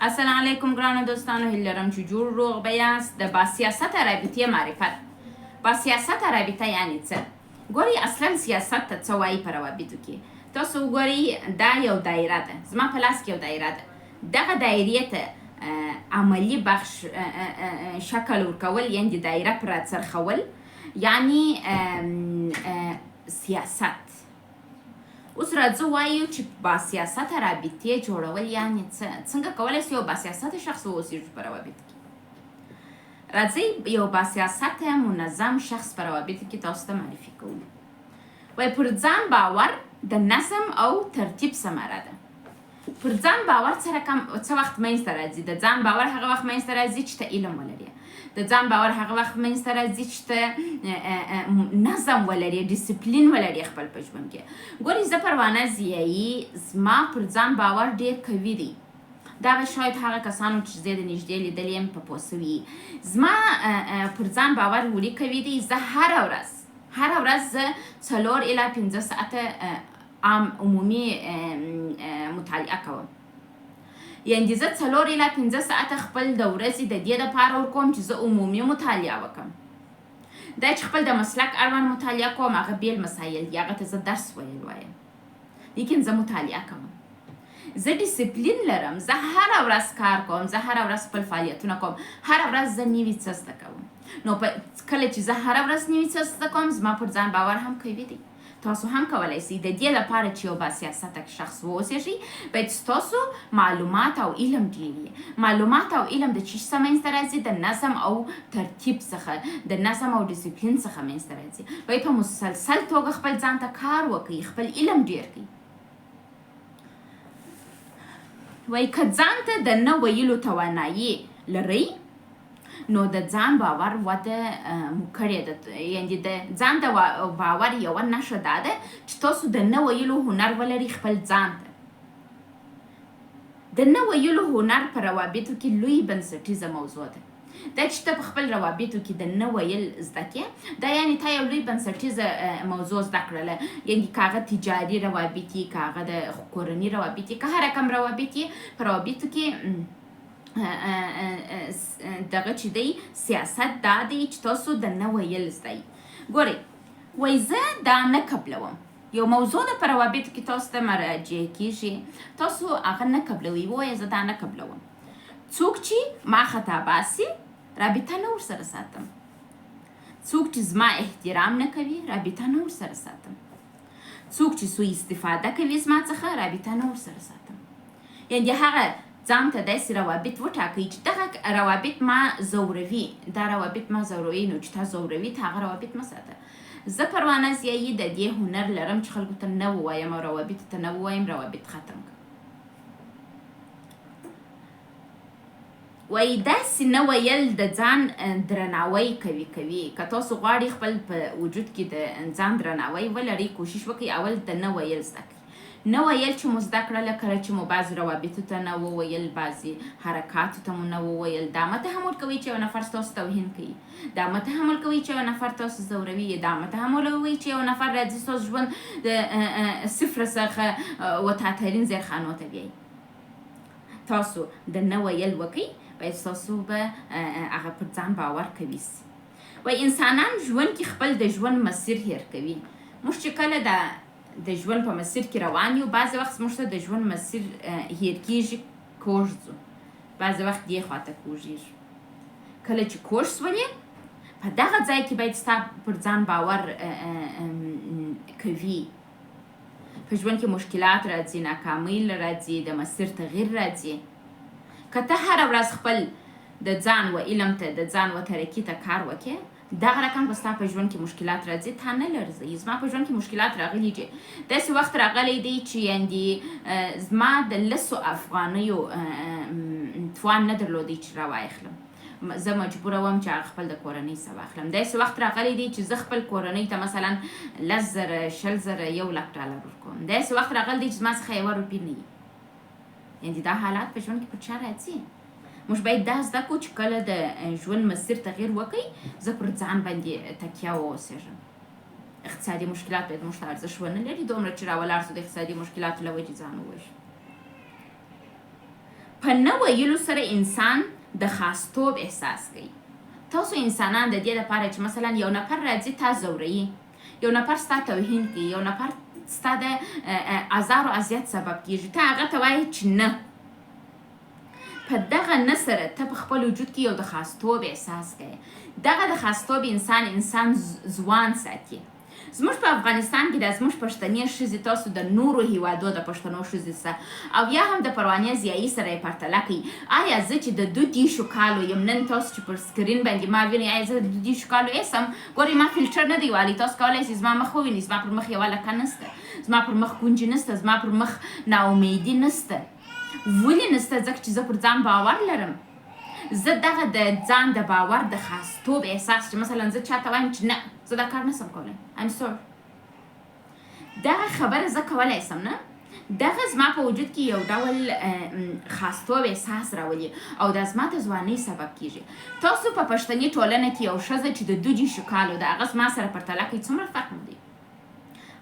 السلام علیکم ګرانو دوستانو، هیله لرم چې جوړ روغ به یاست. د باسیاسته رابطې معرفت. باسیاسته رابطه یعنې څه؟ ګورئ، اصلا سیاست ته څه وایي په روابطو کې؟ تاسو وګورئ، دا یو دایره ده. زما په لاس کې یو دایره ده. دغه دایرې ته عملی بخش شکل ورکول، یعنې د دایره پر راڅرخول، یعنې سیاست. اوس راځو وایو چې باسیاسته رابطې جوړول یعنې څنګه کولی شو یو باسیاسته شخص واوسېږو په روابطو کې. راځئ یو باسیاسته منظم شخص په روابطو کې تاسو ته معرفي کوو. وایي پر ځان باور د نظم او ترتیب ثمره ده. پر ځان باور څه وخت منځته راځي؟ د ځان باور هغه وخت منځته راځي چې ته علم ولرې. د ځان باور هغه وخت منځته راځي چې ته نظم ولرې، ډیسپلین ولرې خپل په ژوند کې. ګورئ، زه پروانه ضیایي، زما پر ځان باور ډېر قوي دی. دا به شاید هغه کسانو چې زه د نږدې لیدلي یم په پوه سوي. زما پر ځان باور ولې قوي دی؟ زه هره ورځ زه 4 الی 5 ساعته عمومي مطالعه کوم. یعنې زه 4 الی 5 ساعته خپل د ورځې د دې دپاره ورکوم چې زه عمومي مطالعه وکړم. دا چې خپل د مسلک اړوند مطالعه کوم، هغه بیل مسایل دي، هغه ته زه درس ویل وایم، لیکن زه مطالعه کوم. زه ډیسپلین لرم، زه هره ورځ کار کوم، زه هره ورځ خپل فعالیتونه کوم، هره ورځ زه نوي څه زده کوم. نو کله چې زه هره ورځ نوي څه زده کوم، زما پر ځان باور هم قوي دی. تاسو هم کولی شئ. د دې لپاره چې یو باسیاسته شخص واوسېږئ، باید ستاسو معلومات او علم ډېر وي. معلومات او علم د چی څخه منځته راځي؟ د نظم او ترتیب څخه، د نظم او ډیسپلین څخه منځته راځي. باید په مسلسل توګه خپل ځان ته کار وکړئ، خپل علم ډېر کړئ. وایي که ځان ته د نه ویلو توانایي لرئ، نو د ځان باور وده مو کړې ده. یعنې د ځان د باور یوه نښه دا ده چې تاسو د نه ویلو هنر ولرئ خپل ځان ته. د نه ویلو هنر په روابطو کې لوی بنسټیزه موضوع ده. دا چې ته په خپل روابطو کې د نه ویل زده کړې، دا یعنې تا یو لوی بنسټیزه موضوع زده کړله. یعنې که هغه تجاري روابط یي، که هغه د کورني روابط یي، که هر رقم روابط یي، په روابطو کې دغه چې دی سیاست دا دی چې تاسو د نه ویل زده یي. ګورئ، وایي زه دا نه قبلوم. یو موضوع ده په روابطو کې تاسو ته مراجعه کیږي، تاسو هغه نه قبلوئ. ووایه زه دا نه قبلوم. څوک چې ما خطا باسي، رابطه نه ورسره ساتم. څوک چې زما احترام نه کوي، رابطه نه ورسره ساتم. څوک چې سوء استفاده کوي زما څخه، رابطه نه ورسره ساتم. یعنې هغه ځان ته داسې روابط وټاکئ چې دغه روابط ما ځوروي، دا روابط ما ځوروي، نو چې تا ځوروي ته هغه روابط مه ساته. زه پروانه ضیایي د دې هنر لرم چې خلکو ته نه ووایم او روابطو ته نه ووایم، روابط ختم کړم. وایي داسې نه ویل د ځان درناوی کوي. که تاسو غواړئ خپل په وجود کې د ځان درناوی ولرئ، کوشش وکړئ اول د نه ویل زده کړئ. نه ویل چې مو زده کړله، کله چې مو بعضې روابطو ته نه وویل، بعضې حرکاتو ته مو نه وویل، دا مه تحمل کوئ چې یو نفر ستاسو توهین کوي، دا مه تحمل کوئ چې یو نفر تاسو ځوروي، دا مه تحملوئ چې یو نفر راځي ستاسو ژوند د صفر څخه وتاترین زیرخانو ته بیایي. تاسو د نه ویل وکئ، باید ستاسو به هغه پر ځان باور قوي سي. وایي انسانان ژوند کې خپل د ژوند مسیر هیر کوي. موږ چې کله د ژوند په مسیر کې روان یو، بعضې وخت موږ ته د ژوند مسیر هیر کېږي، کوږ ځو، بعضې وخت دې خواته کوږېږو. کله چې کوږ سولې، په دغه ځای کې باید ستا پر ځان باور کوي. په ژوند کې مشکلات راځي، ناکامۍ راځي، د مسیر تغییر راځي. که ته هره ورځ خپل د ځان و علم ته، د ځان و ترقي ته کار وکړې، دغه رقم به ستا په ژوند کې مشکلات راځي، تا نه لرزوي. زما په ژوند کې مشکلات راغلي دي. داسې وخت راغلی دی چې یعنې زما د 10 افغانیو توان نه درلودی چې راواخلم. زه مجبوره وم چې هغه خپل د کورنۍ څه واخلم. داسې وخت راغلی دی چې زه خپل کورنۍ ته مثلا 10,000 20,000 $1,00,000 ورکوم. داسې وخت راغلی دی چې زما څخه 1 روپۍ نه وي. یعنې دا حالات په ژوند کې په چا راځي. موږ باید دا زده کړو چې کله د ژوند مسیر تغییر وکړي، زه پر ځان باندې تکیه واوسېږم. اقتصادي مشکلات باید موږ ته ارزښت ونه لري، دومره چې راولاړ سو د اقتصادي مشکلاتو له وجې ځان ووژنو. په نه ویلو سره انسان د خاصتوب احساس کوي. تاسو انسانان د دې لپاره چې مثلا یو نفر راځي تا ځوروي، یو نفر ستا توهین کوي، یو نفر ستا د ازار او اذیت سبب کیږي، ته هغه ته وایي چې نه. په دغه نه سره ته په خپل وجود کې یو د خاصتوب احساس کوي. دغه د خاصتوب انسان ځوان ساتي. زموږ په افغانستان کې د زموږ پښتنې ښځې تاسو د نورو هیوادو د پښتنو ښځې سره او یا هم د پروانې ضیایي سره یې پرتله کوي. آیا زه چې د 2 کالو یم، نن تاسو چې پر سکرین باندې ما وینئ، آیا زه د 2 کالو ایسم؟ ګورئ ما فلټر نه دی والی، تاسو کولی شئ زما مخ ووینئ. زما پر مخ یوه لکه نسته، زما پر مخ کونجې نسته، زما پر مخ ناامیدي نسته. ولې نسته؟ ځکه چې زه پر ځان باور لرم. زه دغه د ځان د باور د خاصتوب احساس چې مثلا زه چاته وایم چې نه زه دا کار نسم کولی، I'm sorry، دغه خبره زه کولی سم نه. دغه زما په وجود کې یو ډول خاصتوب احساس راولي او دا زما د ځوانۍ سبب کیږي. تاسو په پښتني ټولنه کې یو ښځه چې د 2 کالو د هغه زما سره پرتله کوي، څومره فرق نه دی.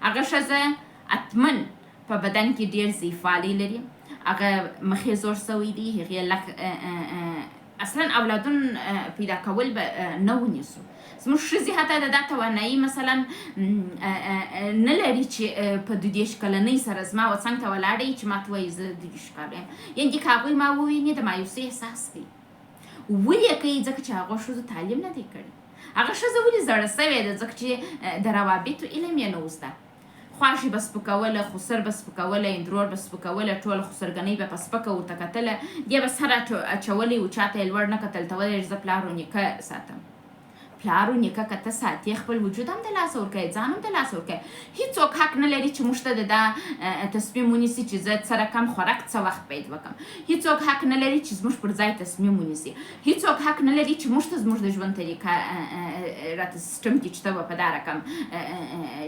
هغه ښځه حتمن په بدن کې ډېر ضعیفوالی لري، هغه مخې زوړ سوی دی، هغې اصلا اولادون پیدا کول به نه ونیسو. زموږ ښځې حتی د دا توانایي مثلا نه لري چې په 2 کلنۍ سره زما څنګ ته ولاړی چې ما ته وایي زه 2 کاله یم. یعنې که هغوی ما وویني د مایوسۍ احساس کوي. ولې یې کوي؟ ځکه چې هغو ښځو تعلیم نه دی کړی. هغه ښځه ولې زړه سوې ده؟ ځکه چې د روابطو علم یې نه زده. خواشي به سپکوله، خسر به سپکوله، اندرور به سپکوله، ټوله خسرګنۍ به په سپکه ورته کتله، دی به سر اچولی و، چاته یې لوړ نه کتل، ته ویل زه پلار و نیکه ساتم. پلار و نیکه که ته ساتې، خپل وجود هم د لاسه ورکوې، ځان هم د لاسه ورکوې. هیڅوک حق نه لري چې موږ ته د دا تصمیم ونیسي چې زه څه رقم خوراک څه وخت باید وکړم. هیڅوک حق نه لري چې زموږ پر ځای تصمیم ونیسي. هیڅوک حق نه لري چې موږ ته زموږ د ژوند طریقه راته سیسټم کې چې ته به په دا رقم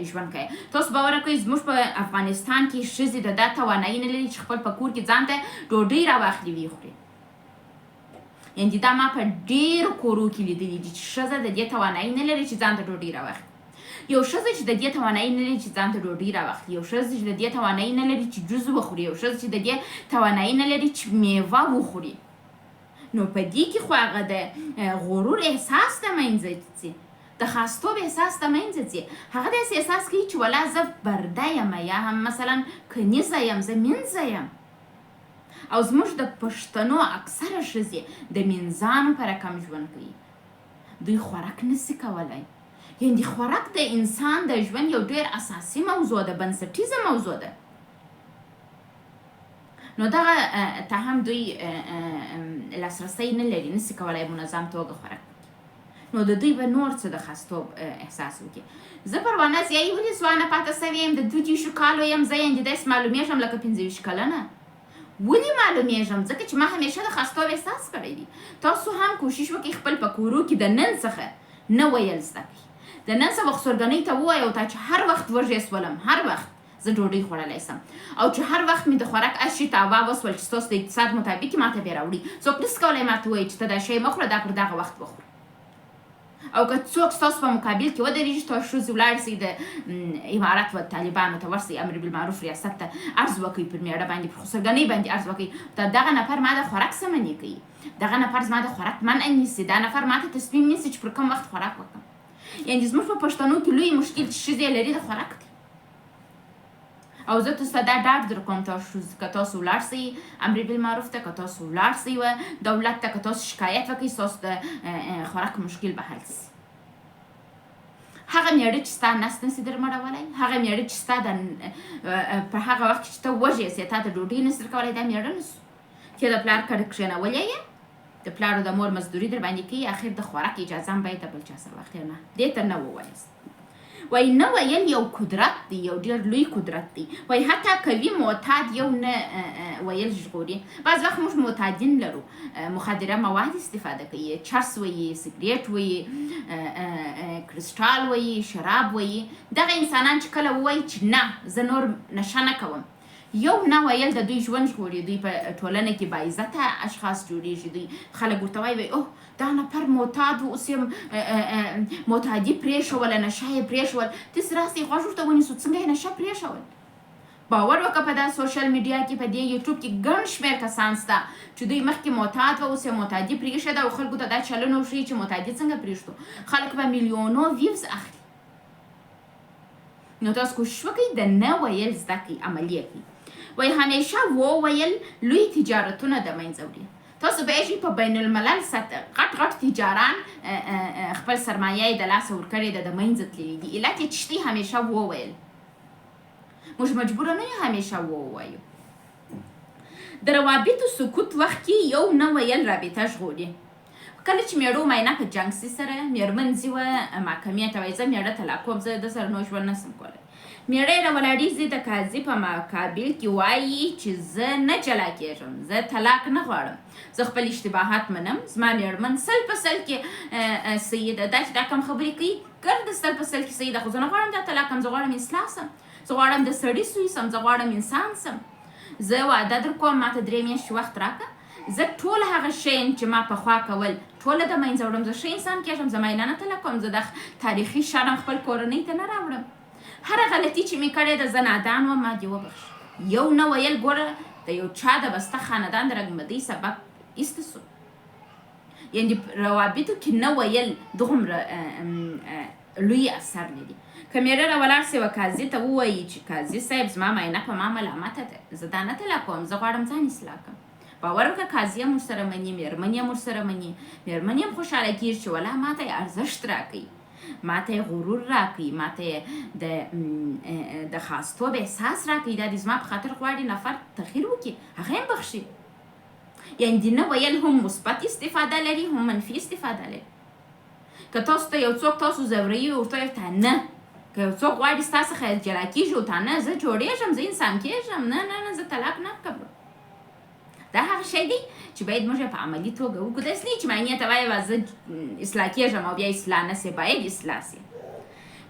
ژوند کوې. تاسو باور وکړئ زموږ په افغانستان کې ښځې د دا توانایي نه لري چې خپل په کور کې ځان ته ډوډۍ راواخلي ویې خوري. یعنې دا ما په ډېرو کورو کې لیدلي دي چې ښځه د دې توانایي نه لري چې ځان ته ډوډۍ راواخلي. یو ښځه چې د دې توانایي نه لري چې ځان ته ډوډۍ راواخلي، یو ښځه چې د دې توانایي نه لري چې جوز وخوري، یو ښځه چې د دې توانایي نه لري چې میوه وخوري، نو په دې کې خو هغه د غرور احساس د منځه ځي، د خاصتوب احساس د منځه ځي. هغه داسې احساس کوي چې ولا زه برده یم، یا هم مثلا کنیزه یم، زه مینځه یم. او زموږ د پښتنو اکثره ښځې د مینځانو په رقم ژوند کوي. دوی خوراک نسي کولی. یعنې خوراک د انسان د ژوند یو ډېر اساسي موضوع ده، بنسټیزه موضوع ده. نو دغه ته هم دوی لاسرسی نه لري، نسي کولی منظم توګه خوراک. نو د دوی به نور څه د خاصتوب احساس وکړي. زه پروانه ضیایي ولې ځوانه پاته سوې یم، د 2 کالو یم، زه یعنې داسې معلومېږم لکه 15 کلنه. ولې معلومېږم؟ ځکه چې ما همیشه د خاصتوب احساس کړی دی. تاسو هم کوشش وکړئ خپل په کورو کې د نن څخه نه ویل زده کړئ. د نن څخه خسرګنۍ ته ووایه تا چې هر وخت وږې سولم، هر وخت زه ډوډۍ خوړلی سم، او چې هر وخت مې د خوراک اشي تاوا وسول چې ستاسو د اقتصاد مطابق ما ته بیا راوړي. څوک نسي کولی ما ته ووایي چې ته دا شی مه خوره، دا پر دغه وخت وخوره. او که څوک ستاسو په مقابل کې ودرېږي، تاسو ښځې ولاړ سئ د امارت و طالبانو ته ورسئ، امر بالمعروف ریاست ته عرض وکړئ، پر میړه باندې پر خسرګنۍ باندې عرض وکړئ. دغه نفر ما د خوراک څه منع کوي، دغه نفر زما د خوراک منع نیسي، دا نفر ما ته تصمیم نیسي چې پر کوم وخت خوراک وکړم. یعنې زموږ په پښتنو کې لوی مشکل چې ښځې لري د خوراک دی. او زه تاسو ته دا ډاډ درکوم، که تاسو ولاړ سئ امر بالمعروف ته، که تاسو ولاړ سئ و دولت ته، که تاسو شکایت وکړئ، ستاسو د خوراک مشکل به حل سي. هغه میړه چې ستا نس نسي درمړولی، هغه میړه چې ستا په هغه وخت چې ته وږې سې تا ته ډوډۍ نسي درکولی، دا میړه نسو. چې د پلار کډه کښېنولی یې، د پلار او د مور مزدوري در باندې کوي، اخر د خوراک اجازه هم باید د بل چا سره واخلي. نه، دې ته نه ووایاست. وایي نه ویل یو قدرت دی، یو ډېر لوی قدرت دی. وایي حتی کوي معتاد یو نه ویل ژغوري. بعض وخت موږ معتادین لرو، مخدره مواد استفاده کوي، چرس وایي، سګریټ وایي، کرسټال وایي، شراب وایي. دغه انسانان چې کله ووایي چې نه زه نور نشه نه کوم، یو نه ویل د دوی ژوند ژغوري. دوی په ټولنه کې باعزته اشخاص جوړېږي. دوی خلک ورته وایي اوه دا نفر معتاد و، اوس یې معتادي پرېښوله، نشه یې پرېښول. داسې راسئ غوږ ورته ونیسو څنګه یې نشه پرېښول. باور وکړه په دا سوشل میډیا کې په دې یوټیوب کې ګڼ شمېر کسان شته چې دوی مخکې معتاد وه اوس یې معتادي پرېښوده او خلکو ته دا چلن وښیي چې معتادي څنګه پرېږدو خلک به میلیونو ویوز اخلي نو تاسو کوشش وکړئ د نه ویل زده کړئ عملي کړئ وایي همیشه وویل لوی تجارتونه د منځه وړي تاسو پوهېږئ په بین الملل سطح غټ تجاران خپل سرمایه یې د لاسه ورکړې ده د منځه تللي دي علت یې چشتي همیشه وویل موږ مجبوره نه یو همیشه ووایو د روابطو سکوت وخت کې یو نه ویل رابطه ژغوري کله چې میړه ماینه په جنګ سي سره میرمن ځي وه محکمې ته وایي زه میړه طلاق کوم زه د سره نور ژوند نسم کولی میړه یې راولاړېږي د قاضي په مقابل کې وایي چې زه نه جلا کېږم زه طلاق نه غواړم زه خپل اشتباهات منم زما میرمن سل په سل کې صحیح ده دا چې دا کم خبرې کوي ګرد سل په سل کې صحیح ده خو زه نه غواړم دا طلاق هم زه غواړم اصلاح سم زه غواړم د سړي سوی سم زه غواړم انسان سم زه واده در کوم ماته 3 میاشتې وخت راکړه زه ټول هغه شیان چې ما پخوا کول ټوله د منځه وړم زه ښه انسان کېږم زه مینانه طلاق کوم زه د تاریخي شرم خپل کورنۍ ته نه راوړم هره غلطي چې مې کړې ده زه نادان وم ما دې وبخښ یو نه ویل ګوره د یو چا د بسته خاندان د رګمدۍ سبب ایسته سو یعنې روابطو کې نه ویل دومره لوی اثر لري که میړه راولاړ سي و قاضي ته ووایي چې قاضي صاحب زما معاینه په ما ملامته ده زه دا نه طلاق کوم زه غواړم ځان اصلاح کړم باور وکړه قاضي هم ورسره مني میرمن هم ورسره مني میرمن هم خوشحاله کېږي چې ولا ماته یې ارزښت راکوي ماته یې غرور راکوي ماته یې د خاصتوب احساس راکوي دا د زما په خاطر غواړي نفر تغییر وکړي هغه هم بخښي یعنې د نه ویل هم مثبت استفاده لري هم منفي استفاده لري که تاسو ته یو څوک تاسو ځوروي ورته وایي ته نه که یو څوک غواړي ستا څخه جلا کېږي او ته نه زه جوړېږم زه انسان کېږم نه نه نه زه طلاق نه کوم دا هغه شی دی چې باید موږ په عملي توګه وکړو داسې نه چې معنې ته وایي زه اصلاح کېږم او بیا اصلاح نه سي باید اصلاح سي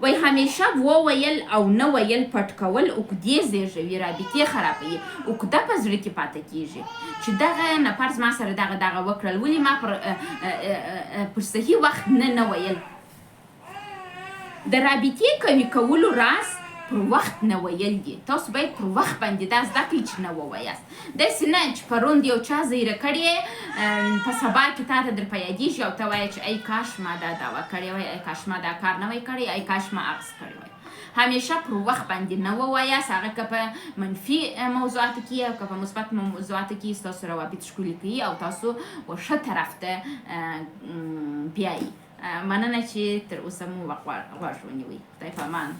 وایي همیشه وویل او نه ویل پټ کول عقدې زېږوي رابطې خرابوي عقده په زړه کې پاته کېږي چې دغه نفر زما سره دغه وکړل ولې ما پر صحیح وخت نه ویل د رابطې قوي کولو راز پر وخت نه ویل دي تاسو باید پر وخت باندې دا زده کړئ چې نه ووایاست داسې نه چې پرون د یو چا زیره کړې په سبا کې تا ته در په یادېږي او ته وایې چې ای کاش ما دا دعوه کړې وای ای کاش ما دا کار نه وای کړی ای کاش ما عکس کړی وای همیشه پر وخت باندې نه ووایاست هغه که په منفي موضوعاتو کې او که په مثبت موضوعاتو کې ستاسو روابط ښکلي کوي او تاسو ښه طرف ته بیایي مننه چې تر اوسه مو غوږ ونیوئ خدای په امان